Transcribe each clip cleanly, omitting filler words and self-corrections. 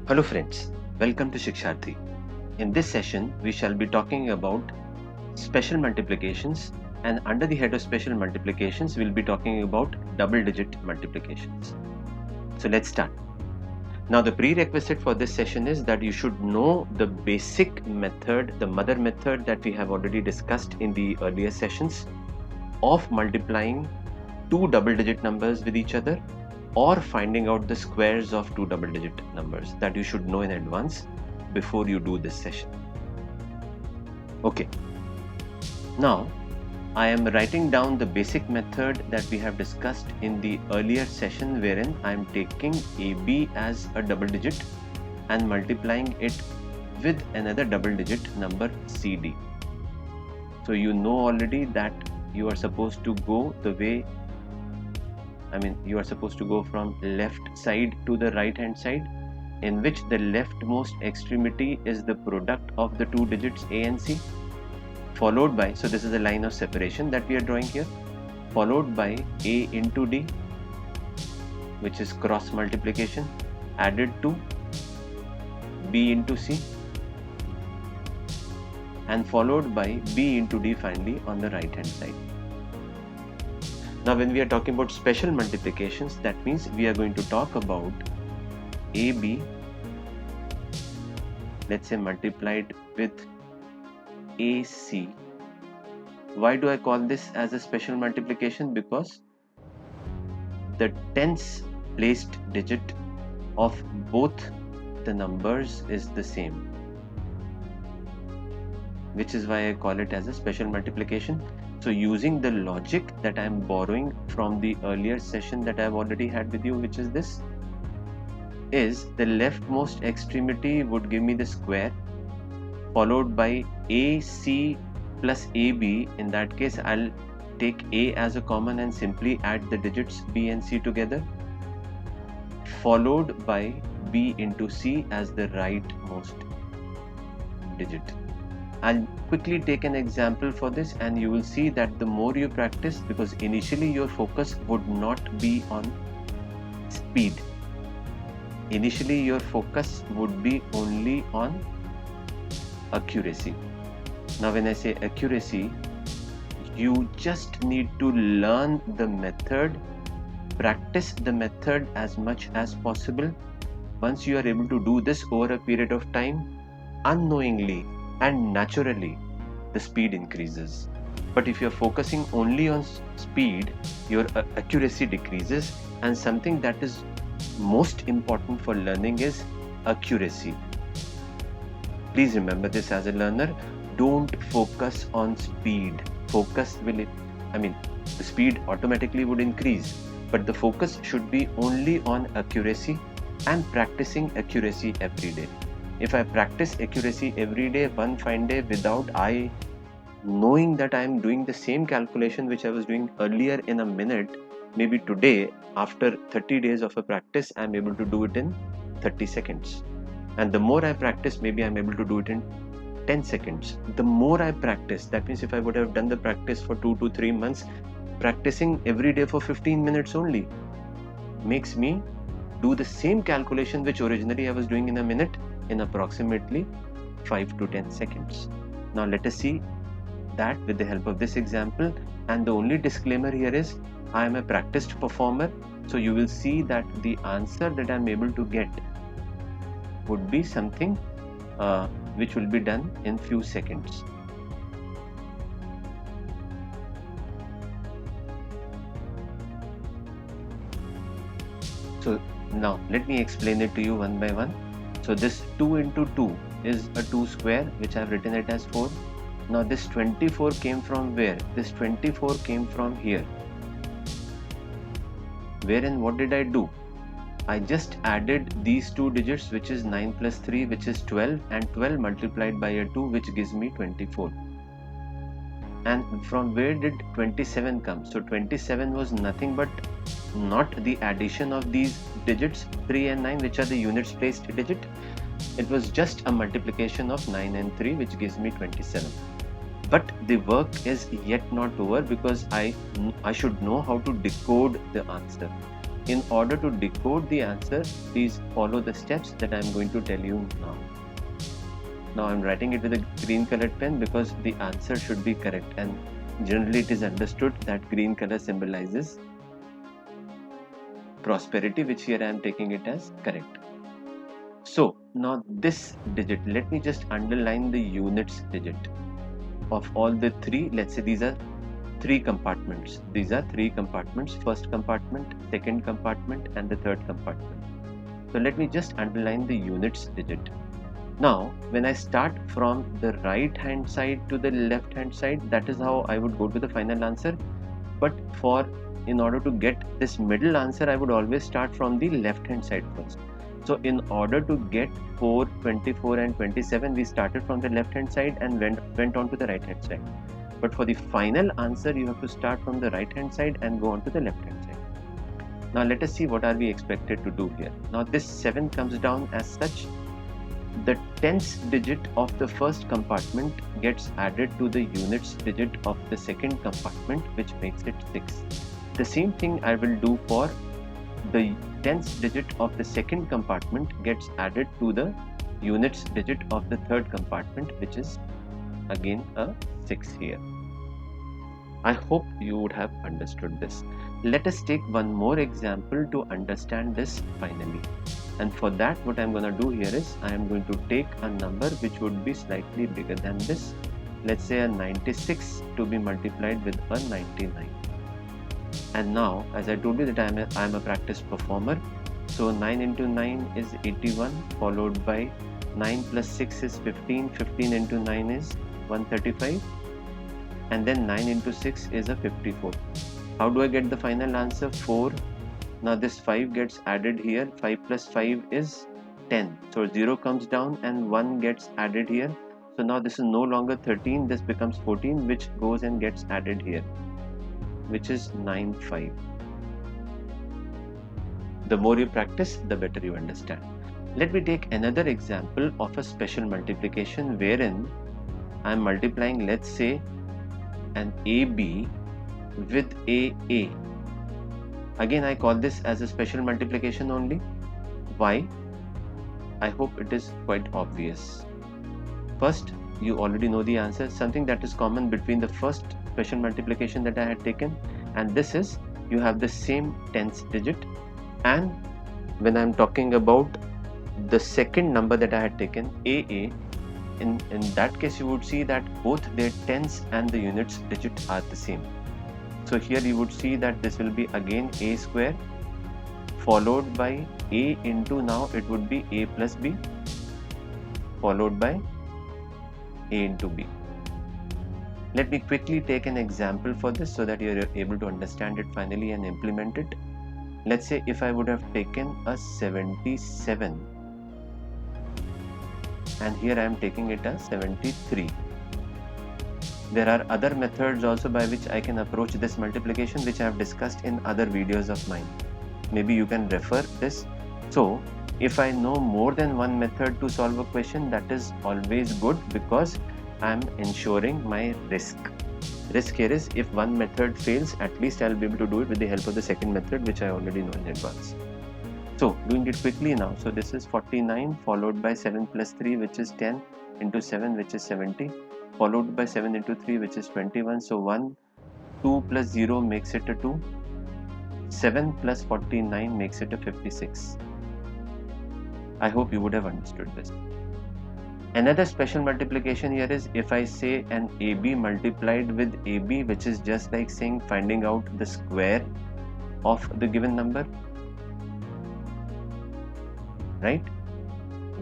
Hello friends, welcome to Shiksharthi. In this session, we shall be talking about special multiplications, and under the head of special multiplications, we'll be talking about double digit multiplications. So let's start. Now the prerequisite for this session is that you should know the basic method, the mother method that we have already discussed in the earlier sessions of multiplying two double digit numbers with each other or finding out the squares of two double digit numbers. That you should know in advance before you do this session. Okay, now I am writing down the basic method that we have discussed in the earlier session, wherein I am taking AB as a double digit and multiplying it with another double digit number CD. So you know already that you are supposed to go the way, you are supposed to go from left side to the right hand side, in which the leftmost extremity is the product of the two digits A and C, followed by, so this is a line of separation that we are drawing here, followed by A into D, which is cross multiplication, added to B into C, and followed by B into D finally on the right hand side. Now when we are talking about special multiplications, that means we are going to talk about AB, let's say, multiplied with AC. Why do I call this as a special multiplication? Because the tens placed digit of both the numbers is the same, which is why I call it as a special multiplication. So using the logic that I am borrowing from the earlier session that I have already had with you, which is this, is the leftmost extremity would give me the square, followed by AC plus AB. In that case, I'll take A as a common and simply add the digits B and C together, followed by B into C as the rightmost digit. I'll quickly take an example for this, and you will see that the more you practice, because initially your focus would not be on speed. Initially your focus would be only on accuracy. Now when I say accuracy, you just need to learn the method, practice the method as much as possible. Once you are able to do this over a period of time, unknowingly and naturally, the speed increases. But if you're focusing only on speed, your accuracy decreases, and something that is most important for learning is accuracy. Please remember this as a learner. Don't focus on speed. Focus will, the speed automatically would increase, but the focus should be only on accuracy and practicing accuracy every day. If I practice accuracy every day, one fine day, without I knowing that I am doing the same calculation which I was doing earlier in a minute, maybe today, after 30 days of a practice, I am able to do it in 30 seconds. And the more I practice, maybe I am able to do it in 10 seconds. The more I practice, that means if I would have done the practice for 2 to 3 months, practicing every day for 15 minutes only makes me do the same calculation which originally I was doing in a minute in approximately 5 to 10 seconds. Now let us see that with the help of this example, and the only disclaimer here is I am a practiced performer, so you will see that the answer that I am able to get would be something which will be done in few seconds. So now let me explain it to you one by one. So this 2 into 2 is a 2 square, which I have written it as 4. Now this 24 came from where? This 24 came from here. Wherein what did I do? I just added these two digits, which is 9 plus 3, which is 12, and 12 multiplied by a 2, which gives me 24. And from where did 27 come? So 27 was nothing but not the addition of these digits 3 and 9, which are the units placed digit. It was just a multiplication of 9 and 3, which gives me 27. But the work is yet not over, because I should know how to decode the answer. in order to decode the answer, please follow the steps that I am going to tell you now. Now I am writing it with a green colored pen because the answer should be correct, and generally it is understood that green color symbolizes prosperity, which here I am taking it as correct. So now this digit, let me just underline the units digit of all the three. Let's say these are three compartments. These are three compartments: first compartment, second compartment, and the third compartment. So let me just underline the units digit. Now when I start from the right hand side to the left hand side, that is how I would go to the final answer. But in order to get this middle answer, I would always start from the left hand side first. So in order to get 4, 24 and 27, we started from the left hand side and went on to the right hand side. But for the final answer, you have to start from the right hand side and go on to the left hand side. Now let us see what are we expected to do here. Now this 7 comes down as such. The tens digit of the first compartment gets added to the units digit of the second compartment, which makes it 6. The same thing I will do for the tens digit of the second compartment gets added to the units digit of the third compartment, which is again a 6 here. I hope you would have understood this. Let us take one more example to understand this finally. And for that, what I'm going to do here is I am going to take a number which would be slightly bigger than this. Let's say a 96 to be multiplied with a 99. And now, as I told you that I am a practice performer. So 9 into 9 is 81, followed by 9 plus 6 is 15. 15 into 9 is 135. And then 9 into 6 is a 54. How do I get the final answer? 4. Now this 5 gets added here. 5 plus 5 is 10. So 0 comes down and 1 gets added here. So now this is no longer 13. This becomes 14, which goes and gets added here, which is 95. The more you practice, the better you understand. Let me take another example of a special multiplication wherein I am multiplying, let's say, an AB with AA. Again, I call this as a special multiplication only. Why? I hope it is quite obvious. First, you already know the answer. Something that is common between the first special multiplication that I had taken and this is, you have the same tens digit. And when I am talking about the second number that I had taken, AA, in that case you would see that both their tens and the units digit are the same. So here you would see that this will be again A square followed by A into, now it would be A plus B followed by A into B. Let me quickly take an example for this so that you are able to understand it finally and implement it. Let's say if I would have taken a 77 and here I am taking it as 73. There are other methods also by which I can approach this multiplication, which I have discussed in other videos of mine. Maybe you can refer this. So if I know more than one method to solve a question, that is always good because I am ensuring my risk. Risk here is if one method fails, at least I will be able to do it with the help of the second method, which I already know in advance. So doing it quickly now. So this is 49 followed by 7 plus 3, which is 10, into 7, which is 70, followed by 7 into 3, which is 21. So 1, 2 plus 0 makes it a 2. 7 plus 49 makes it a 56. I hope you would have understood this. Another special multiplication here is if I say an AB multiplied with AB, which is just like saying finding out the square of the given number, right?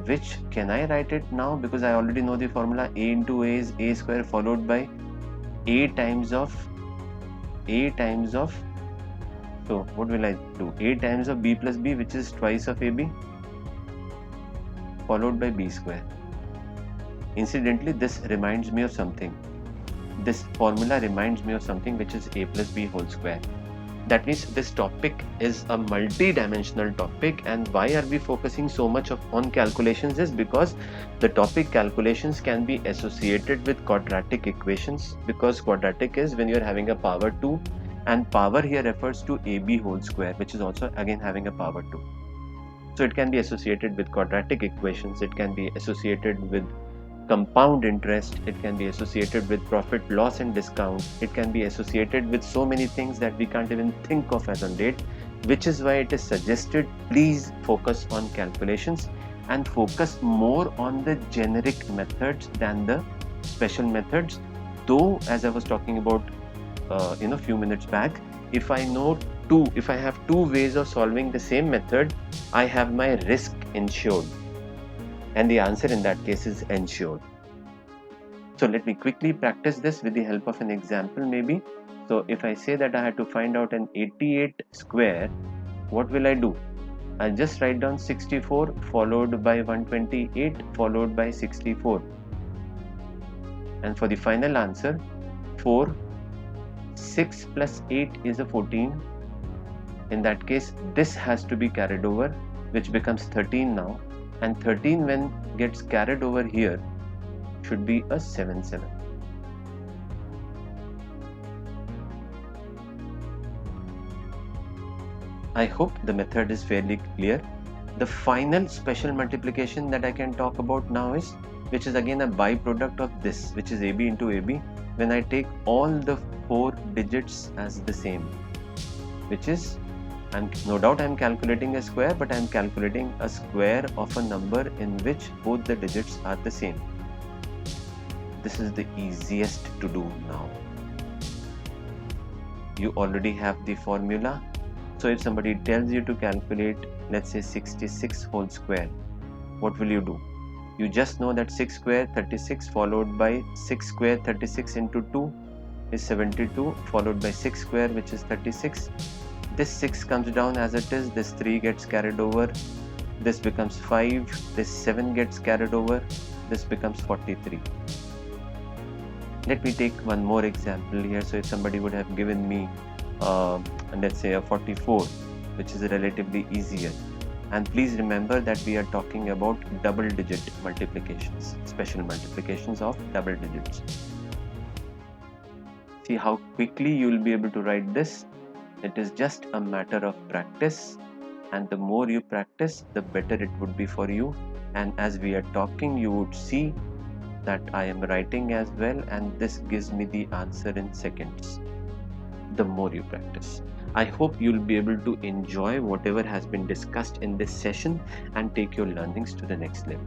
Which can I write it now because I already know the formula. A into A is A square followed by A times of, so what will I do? A times of B plus B, which is twice of AB, followed by B square. Incidentally, this reminds me of something. This formula reminds me of something, which is A plus B whole square. That means this topic is a multi-dimensional topic, and why are we focusing so much on calculations is because the topic calculations can be associated with quadratic equations, because quadratic is when you are having a power 2 and power here refers to AB whole square, which is also again having a power 2. So it can be associated with quadratic equations, it can be associated with compound interest, it can be associated with profit, loss and discount, it can be associated with so many things that we can't even think of as on date, which is why it is suggested please focus on calculations and focus more on the generic methods than the special methods. Though, as I was talking about few minutes back, if I have two ways of solving the same method, I have my risk insured, and the answer in that case is ensured. So let me quickly practice this with the help of an example maybe. So if I say that I had to find out an 88 square, what will I do? I'll just write down 64 followed by 128 followed by 64, and for the final answer 4, 6 plus 8 is a 14. In that case this has to be carried over, which becomes 13 now, and 13 when gets carried over here should be a 7, 7. I hope the method is fairly clear. The final special multiplication that I can talk about now is, which is again a byproduct of this, which is AB into AB, when I take all the 4 digits as the same, which is, no doubt I'm calculating a square, but I'm calculating a square of a number in which both the digits are the same. This is the easiest to do now. You already have the formula. So if somebody tells you to calculate, let's say 66 whole square, what will you do? You just know that 6 square 36 followed by 6 square 36 into 2 is 72 followed by 6 square, which is 36. This 6 comes down as it is, this 3 gets carried over, this becomes 5, this 7 gets carried over, this becomes 43. Let me take one more example here. So if somebody would have given me let's say a 44, which is relatively easier, and please remember that we are talking about double digit multiplications, special multiplications of double digits. See how quickly you will be able to write this. It is just a matter of practice, and the more you practice, the better it would be for you. And as we are talking, you would see that I am writing as well, and this gives me the answer in seconds. The more you practice, I hope you'll be able to enjoy whatever has been discussed in this session and take your learnings to the next level.